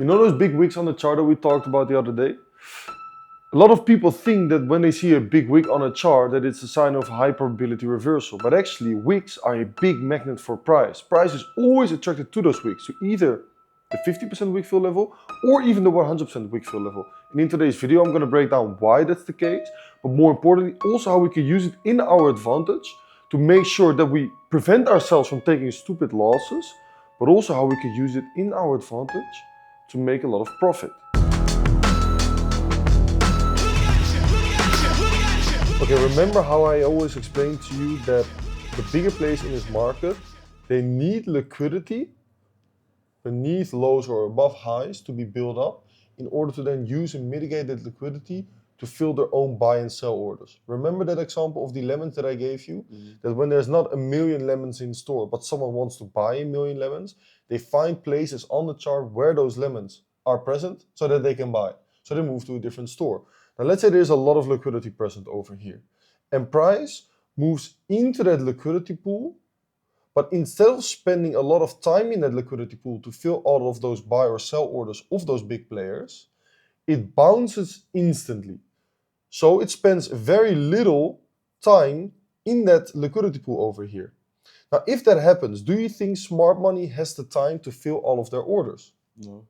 You know those big wicks on the chart that we talked about the other day? A lot of people think that when they see a big wick on a chart that it's a sign of high probability reversal. But actually wicks are a big magnet for price. Price is always attracted to those wicks, to either the 50% wick fill level or even the 100% wick fill level. And in today's video I'm going to break down why that's the case, but more importantly also how we can use it in our advantage to make sure that we prevent ourselves from taking stupid losses, but also how we can use it in our advantage to make a lot of profit. Okay, remember how I always explained to you that the bigger players in this market, they need liquidity beneath lows or above highs to be built up in order to then use and mitigate that liquidity to fill their own buy and sell orders. Remember that example of the lemons that I gave you? That when there's not 1 million lemons in store, but someone wants to buy 1 million lemons, they find places on the chart where those lemons are present so that they can buy. So they move to a different store. Now let's say there's a lot of liquidity present over here and price moves into that liquidity pool, but instead of spending a lot of time in that liquidity pool to fill all of those buy or sell orders of those big players, it bounces instantly. So it spends very little time in that liquidity pool over here. Now if that happens, do you think smart money has the time to fill all of their orders? No.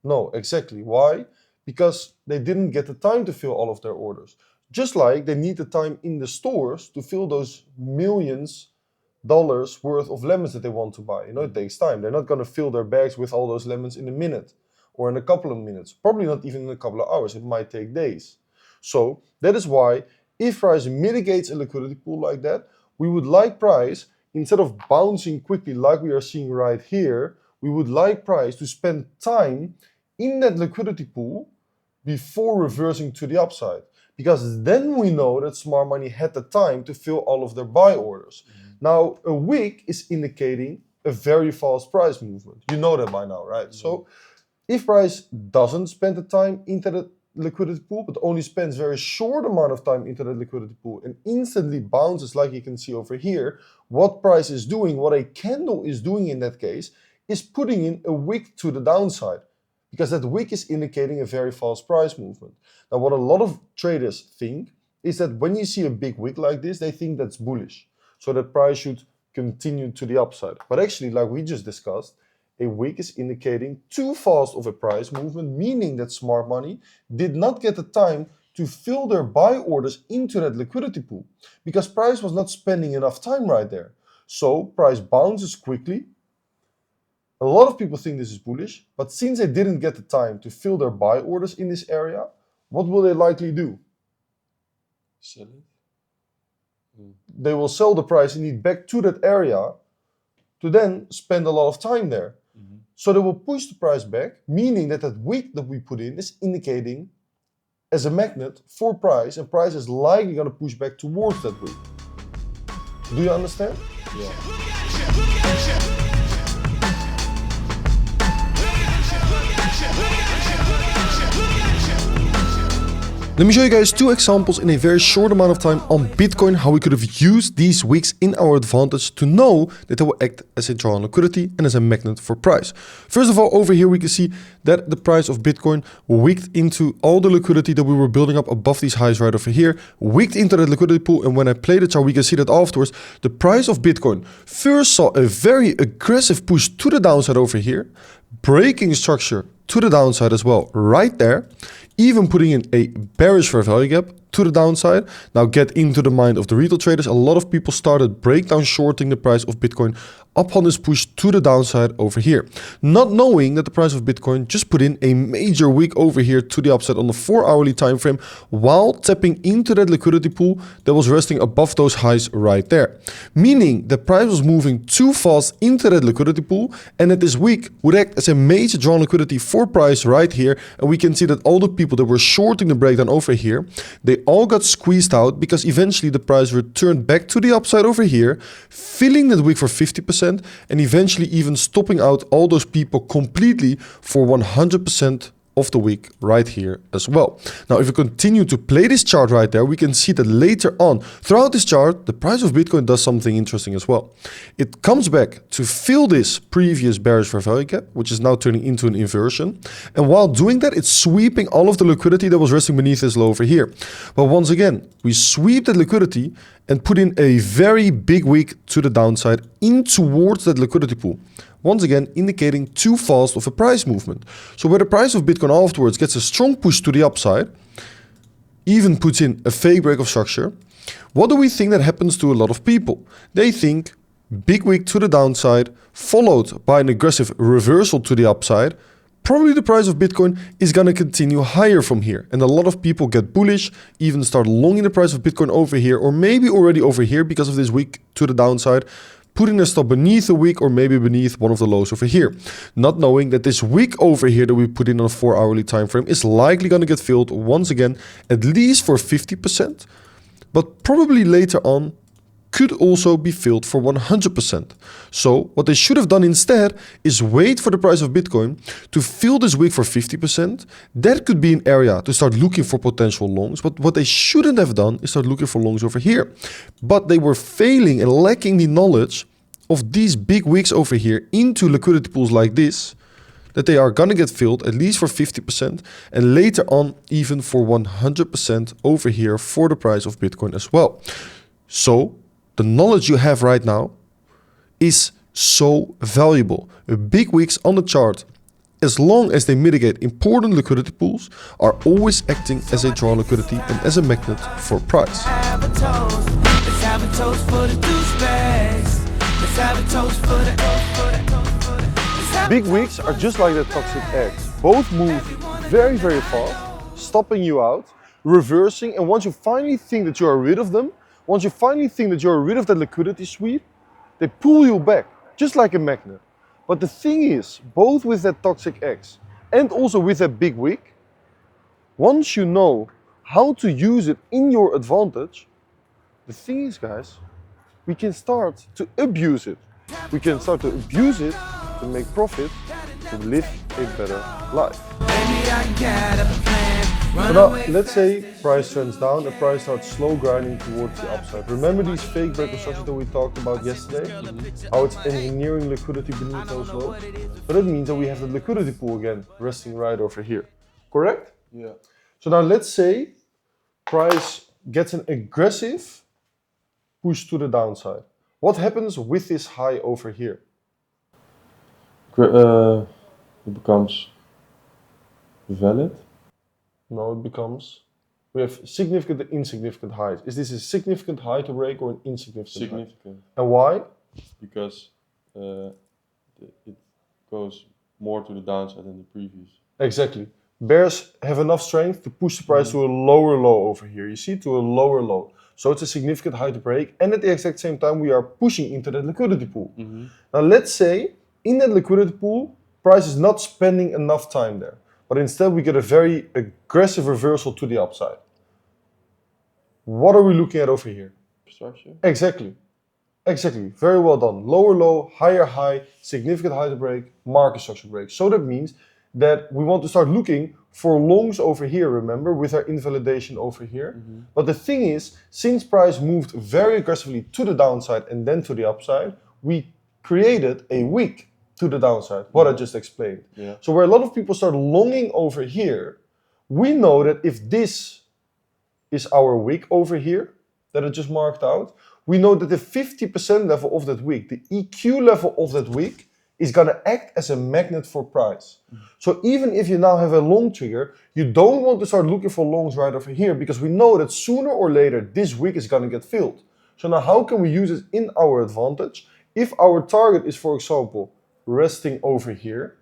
No, exactly. Why? Because they didn't get the time to fill all of their orders. Just like they need the time in the stores to fill those millions dollars worth of lemons that they want to buy. You know, it takes time. They're not going to fill their bags with all those lemons in a minute or in a couple of minutes. Probably not even in a couple of hours. It might take days. So that is why if price mitigates a liquidity pool like that, we would like price, instead of bouncing quickly like we are seeing right here, we would like price to spend time in that liquidity pool before reversing to the upside. Because then we know that smart money had the time to fill all of their buy orders. Now, a wick is indicating a very fast price movement. You know that by now, right? So if price doesn't spend the time into the liquidity pool, but only spends very short amount of time into the liquidity pool and instantly bounces like you can see over here, what price is doing, what a candle is doing in that case, is putting in a wick to the downside. Because that wick is indicating a very fast price movement. Now what a lot of traders think is that when you see a big wick like this, they think that's bullish. So that price should continue to the upside. But actually, like we just discussed, a wick is indicating too fast of a price movement, meaning that smart money did not get the time to fill their buy orders into that liquidity pool. Because price was not spending enough time right there. So price bounces quickly. A lot of people think this is bullish, but since they didn't get the time to fill their buy orders in this area, what will they likely do? Sell it. They will sell the price and need back to that area to then spend a lot of time there. So they will push the price back, meaning that that wick that we put in is indicating as a magnet for price, and price is likely going to push back towards that wick. Do you understand? Yeah. Let me show you guys 2 examples in a very short amount of time on Bitcoin, how we could have used these wicks in our advantage to know that they will act as a draw on liquidity and as a magnet for price. First of all, over here we can see that the price of Bitcoin wicked into all the liquidity that we were building up above these highs right over here, wicked into that liquidity pool, and when I play the chart we can see that afterwards the price of Bitcoin first saw a very aggressive push to the downside over here, breaking structure to the downside as well right there, even putting in a bearish fair value gap to the downside. Now get into the mind of the retail traders. A lot of people started breakdown shorting the price of Bitcoin upon this push to the downside over here, not knowing that the price of Bitcoin just put in a major wick over here to the upside on the 4-hourly time frame while tapping into that liquidity pool that was resting above those highs right there, meaning the price was moving too fast into that liquidity pool and that this wick would act as a major draw on liquidity for price right here. And we can see that all the people that were shorting the breakdown over here, they all got squeezed out because eventually the price returned back to the upside over here, filling that wick for 50% and eventually even stopping out all those people completely for 100% of the week right here as well. Now, if we continue to play this chart right there, we can see that later on, throughout this chart, the price of Bitcoin does something interesting as well. It comes back to fill this previous bearish fair value gap, which is now turning into an inversion. And while doing that, it's sweeping all of the liquidity that was resting beneath this low over here. But once again, we sweep that liquidity and put in a very big wick to the downside in towards that liquidity pool. Once again, indicating too fast of a price movement. So where the price of Bitcoin afterwards gets a strong push to the upside, even puts in a fake break of structure, what do we think that happens to a lot of people? They think big wick to the downside, followed by an aggressive reversal to the upside. Probably the price of Bitcoin is going to continue higher from here. And a lot of people get bullish, even start longing the price of Bitcoin over here, or maybe already over here because of this wick to the downside, putting a stop beneath the wick or maybe beneath one of the lows over here. Not knowing that this wick over here that we put in on a 4-hourly time frame is likely going to get filled once again, at least for 50%, but probably later on could also be filled for 100%. So what they should have done instead is wait for the price of Bitcoin to fill this wick for 50%. That could be an area to start looking for potential longs, but what they shouldn't have done is start looking for longs over here. But they were failing and lacking the knowledge of these big wicks over here into liquidity pools like this, that they are gonna get filled at least for 50% and later on even for 100% over here for the price of Bitcoin as well. So the knowledge you have right now is so valuable. Big wicks on the chart, as long as they mitigate important liquidity pools, are always acting as a draw liquidity and as a magnet for price. Big wicks are just like the toxic eggs. Both move very, very fast, stopping you out, reversing, and once you finally think that you are rid of them, once you finally think that you're rid of that liquidity sweep, they pull you back, just like a magnet. But the thing is, both with that toxic X and also with that big wick, once you know how to use it in your advantage, the thing is, guys, we can start to abuse it. We can start to abuse it to make profit, to live a better life. So now, let's say price trends down, the price starts slow grinding towards the upside. Remember these fake break of structure that we talked about yesterday? How it's engineering liquidity beneath those lows? So that means that we have the liquidity pool again, resting right over here. Correct? Yeah. So now let's say price gets an aggressive push to the downside. What happens with this high over here? It becomes valid. No, it becomes, we have significant and insignificant highs. Is this a significant high to break or an insignificant Significant. high? And why? Because it goes more to the downside than the previous. Exactly. Bears have enough strength to push the price to a lower low over here. You see, to a lower low. So it's a significant high to break. And at the exact same time, we are pushing into that liquidity pool. Now let's say in that liquidity pool, price is not spending enough time there. But instead we get a very aggressive reversal to the upside. What are we looking at over here? Structure? Exactly. Exactly. Very well done. Lower low, higher high, significant high to break, market structure break. So that means that we want to start looking for longs over here, remember, with our invalidation over here. But the thing is, since price moved very aggressively to the downside and then to the upside, we created a wick to the downside, what I just explained. Yeah. So where a lot of people start longing over here, we know that if this is our wick over here, that I just marked out, we know that the 50% level of that wick, the EQ level of that wick, is going to act as a magnet for price. So even if you now have a long trigger, you don't want to start looking for longs right over here because we know that sooner or later this wick is going to get filled. So now how can we use it in our advantage? If our target is, for example, resting over here,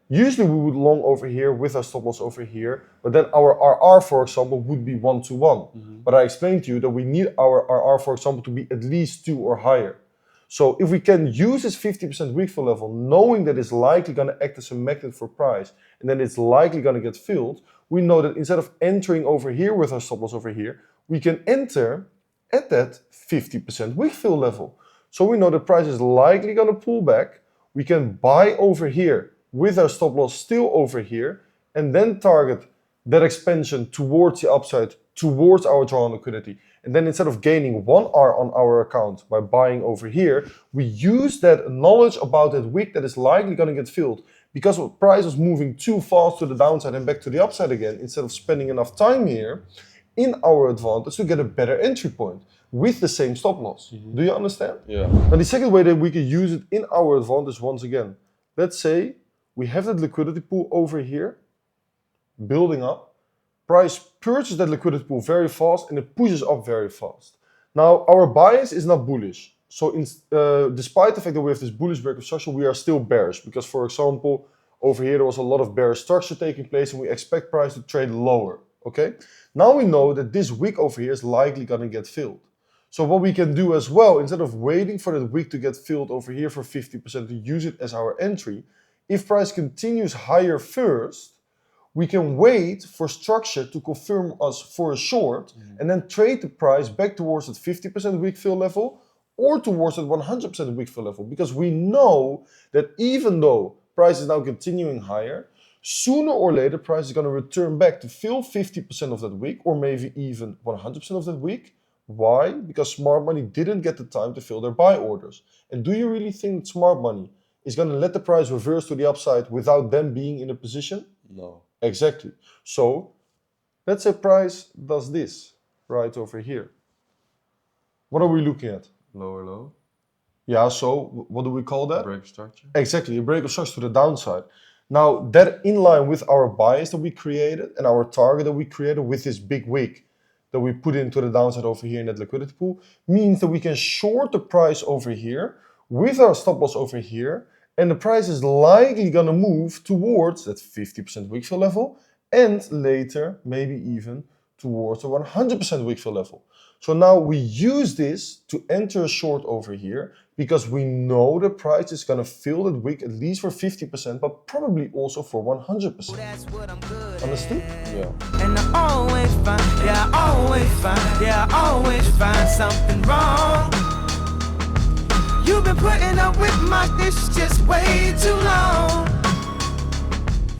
usually we would long over here with our stop loss over here, but then our RR, for example, would be 1-to-1. But I explained to you that we need our RR, for example, to be at least 2 or higher. So if we can use this 50% wick fill level, knowing that it's likely going to act as a magnet for price, and then it's likely going to get filled, we know that instead of entering over here with our stop loss over here, we can enter at that 50% wick fill level. So we know the price is likely going to pull back. We can buy over here with our stop loss still over here, and then target that expansion towards the upside, towards our drawn liquidity. And then instead of gaining 1R on our account by buying over here, we use that knowledge about that wick that is likely going to get filled because the price was moving too fast to the downside and back to the upside again, instead of spending enough time here in our advantage to get a better entry point with the same stop loss. Do you understand? Yeah. Now the second way that we can use it in our advantage, once again, let's say we have that liquidity pool over here, building up. Price purchases that liquidity pool very fast and it pushes up very fast. Now our bias is not bullish. So despite the fact that we have this bullish break of structure, we are still bearish because, for example, over here there was a lot of bearish structure taking place and we expect price to trade lower. Okay. Now we know that this wick over here is likely going to get filled. So what we can do as well, instead of waiting for that wick to get filled over here for 50% to use it as our entry, if price continues higher first, we can wait for structure to confirm us for a short and then trade the price back towards that 50% wick fill level or towards that 100% wick fill level, because we know that even though price is now continuing higher, sooner or later price is going to return back to fill 50% of that wick or maybe even 100% of that wick. Why? Because smart money didn't get the time to fill their buy orders. And do you really think that smart money is going to let the price reverse to the upside without them being in a position? No. Exactly. So let's say price does this right over here. What are we looking at? Lower low. Yeah, so what do we call that? Break structure. Exactly, a break of structure to the downside. Now that in line with our bias that we created and our target that we created with this big wick that we put into the downside over here in that liquidity pool, means that we can short the price over here with our stop loss over here, and the price is likely going to move towards that 50% wick fill level and later maybe even towards the 100% wick fill level. So now we use this to enter a short over here because we know the price is going to fill that wick at least for 50%, but probably also for 100%. Understood? Yeah. And I always find something wrong. You've been putting up with my dish just way too long.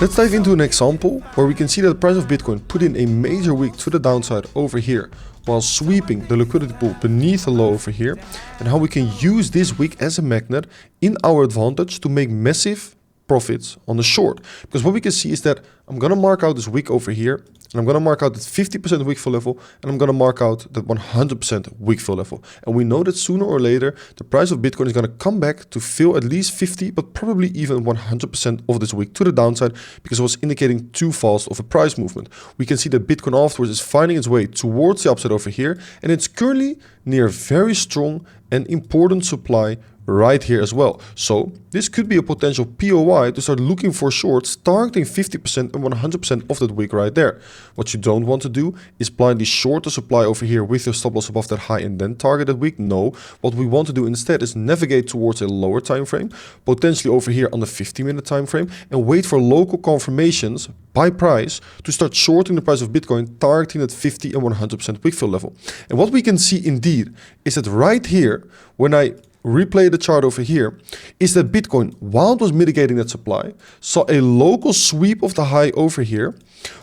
Let's dive into an example where we can see that the price of Bitcoin put in a major wick to the downside over here while sweeping the liquidity pool beneath the low over here, and how we can use this wick as a magnet in our advantage to make massive profits on the short. Because what we can see is that I'm going to mark out this wick over here, and I'm going to mark out that 50% wick fill level, and I'm going to mark out that 100% wick fill level. And we know that sooner or later, the price of Bitcoin is going to come back to fill at least 50, but probably even 100% of this wick to the downside, because it was indicating too fast of a price movement. We can see that Bitcoin afterwards is finding its way towards the upside over here, and it's currently near very strong and important supply right here as well. So this could be a potential POI to start looking for shorts targeting 50% and 100% of that wick right there. What you don't want to do is blindly short the supply over here with your stop loss above that high and then target that wick. No, what we want to do instead is navigate towards a lower time frame, potentially over here on the 50-minute time frame, and wait for local confirmations by price to start shorting the price of Bitcoin, targeting that 50 and 100% wick fill level. And what we can see indeed is that right here, when I replay the chart over here, is that Bitcoin, while it was mitigating that supply, saw a local sweep of the high over here,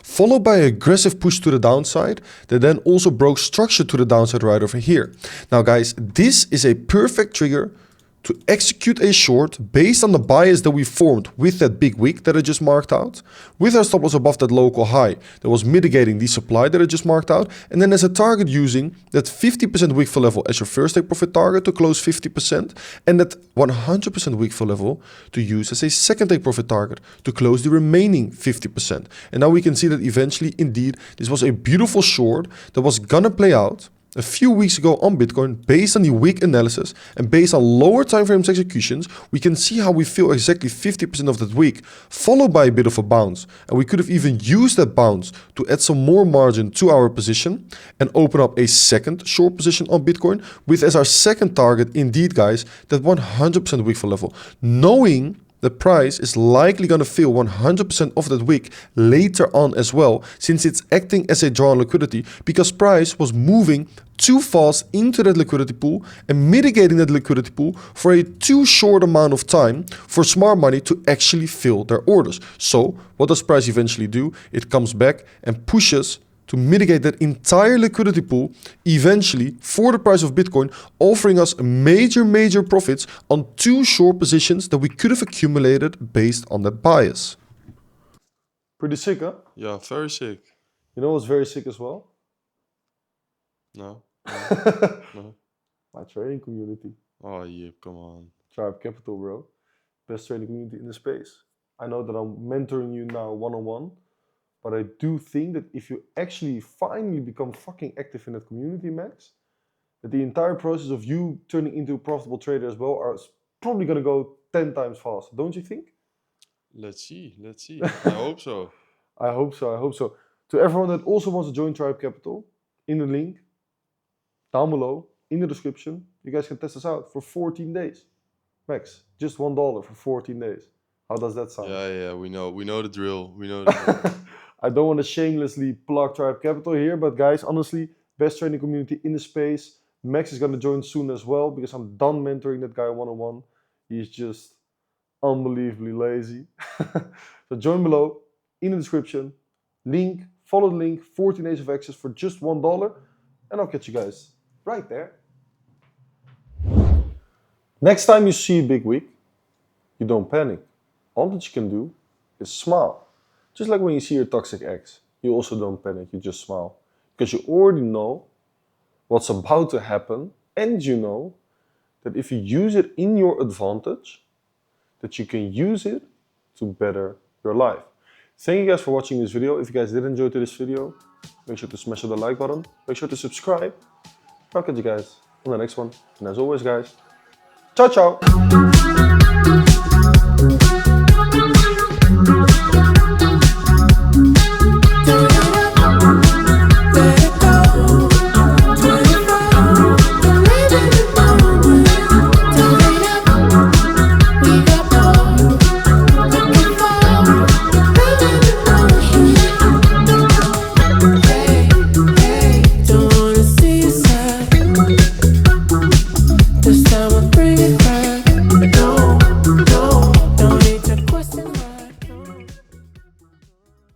followed by an aggressive push to the downside that then also broke structure to the downside right over here. Now guys, this is a perfect trigger to execute a short based on the bias that we formed with that big wick that I just marked out, with our stop loss above that local high that was mitigating the supply that I just marked out, and then as a target using that 50% wick fill level as your first take profit target to close 50%, and that 100% wick fill level to use as a second take profit target to close the remaining 50%. And now we can see that eventually, indeed, this was a beautiful short that was gonna play out a few weeks ago on Bitcoin based on the wick analysis and based on lower time frames executions. We can see how we fill exactly 50% of that wick, followed by a bit of a bounce. And we could have even used that bounce to add some more margin to our position and open up a second short position on Bitcoin with as our second target, indeed guys, that 100% wick fill level, knowing the price is likely going to fill 100% of that wick later on as well, since it's acting as a draw on liquidity because price was moving too fast into that liquidity pool and mitigating that liquidity pool for a too short amount of time for smart money to actually fill their orders. So what does price eventually do? It comes back and pushes to mitigate that entire liquidity pool eventually for the price of Bitcoin, offering us major profits on two short positions that we could have accumulated based on that bias. Pretty sick, huh? Yeah, very sick. You know what's very sick as well? No. No. My trading community. Oh, yeah, come on. Tribe Capital, bro. Best trading community in the space. I know that I'm mentoring you now one-on-one, but I do think that if you actually finally become fucking active in that community, Max, that the entire process of you turning into a profitable trader as well is probably going to go 10 times faster, don't you think? Let's see. I hope so. I hope so. To everyone that also wants to join Tribe Capital, in the link down below, in the description, you guys can test us out for 14 days. Max, just $1 for 14 days. How does that sound? Yeah, we know the drill. I don't want to shamelessly plug Tribe Capital here, but guys, honestly, best trading community in the space. Max is going to join soon as well because I'm done mentoring that guy one-on-one. He's just unbelievably lazy. So join below, in the description, link, follow the link, 14 days of access for just $1, and I'll catch you guys right there. Next time you see a big wick, you don't panic. All that you can do is smile. Just like when you see your toxic ex, you also don't panic, you just smile. Because you already know what's about to happen, and you know that if you use it in your advantage, that you can use it to better your life. Thank you guys for watching this video. If you guys did enjoy this video, make sure to smash the like button, make sure to subscribe. I'll catch you guys on the next one. And as always guys, ciao ciao!